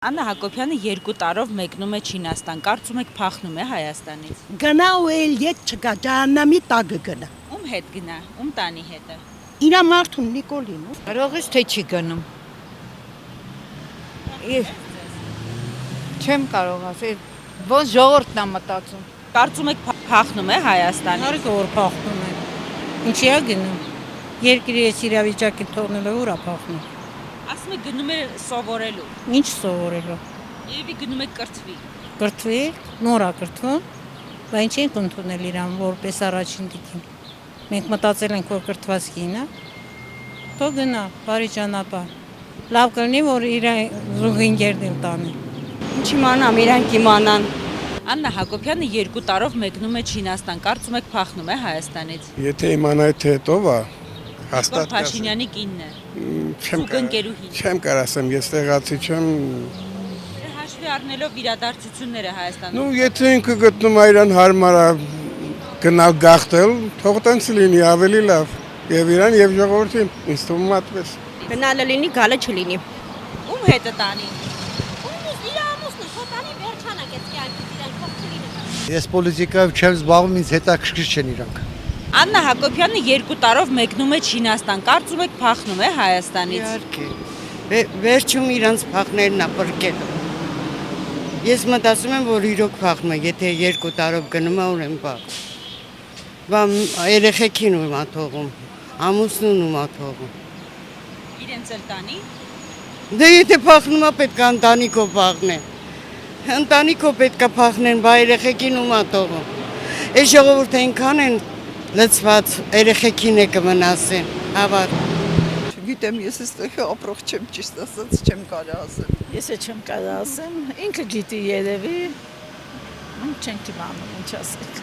Աննա Հակոբյանը 2 տարով մեկնում է Չինաստան, կարծում եք փախնում է Հայաստանից։ Գնա ու էլ ետ չկա, ջահանամի տակը գնա։ Ում հետ գնա, ում տանի հետը։ Իրա մարդուն Նիկոլին։ Կարողից թե չի գնում։ Չեմ կարող ասել, ոնց ժողովուրդն է մտածում։ Կարծում եք փախնում է Հայաստանից։ Իհարկե որ փախնում է։ Ինչի է գնում։ Երկրի այս իրավիճակի թողնելով ուր է փախնում։ Ասում եք գնում է սովորելու։ Ինչ սովորելու։ Երևի գնում է կրթվի։ Կրթվի, նոր է կրթվում, բայց ինչ ենք ընդունել իրան որպես առաջին դիքին։ Մենք մտածել ենք որ կրթված կին է։ Թող գնա, բարի ճանապարհ։ Լավ կլինի որ իր զուգինգերն էլ տանի։ Ինչ իմանամ, իրանք իմանան։ Աննա Հակոբյանը 2 տարով մեկնում է Չինաստան, կարծում եք փախնում է Հայաստանից։ Եթե իմանայի թե հետով է, Որ հաստատ Փաշինյանի կինն է։ Ընկերուհին։ չեմ կարող ասեմ, ես տեղացի չեմ։ Հաշվի առնելով իրադարձությունները Հայաստանում։ Ну, եթե ինքը գտնում է իրան հարմար է գնալ գաղթել, թող տենց լինի ավելի լավ։ Եվ իրան եւ ժողովրդին, ինձ թվում է այդպես։ Գնալը լինի, գալը չլինի։ Ում հետը տանի։ Ես պոլիտիկայով չեմ զբաղվում, ինձ հետաքրքիր չեն իրանք։ Աննա Հակոբյանը 2 տարով մեկնում է Չինաստան, կարծում եք փախնում է Հայաստանից։ Իհարկե։ Վերջում իրանց փախներն է բրկել։ Ես մտածում եմ, որ իրոք փախնում է, եթե 2 տարով գնում է, ուրեմն փախ։ Բամ երեխեքին ում է թողում, ամուսնուն ում է թողում։ Իրենց էլ տանի։ Դե եթե փախնում է, պետք է ընտանիքով փախնեն։ Ընտանիքով պետք է փախնեն, բա երեխեքին ում է թողում։ Այս ժողովուրդը այնքան են լցված, երեխեքին է կմնասեն, հավատ։ Չգիտեմ, ես այստեղ ապրող չեմ, ճիշտ ասած չեմ կարող ասել։ Ես չեմ կարող ասեմ, ինքը գիտի երևի, չենք իմանում ինչ ասել։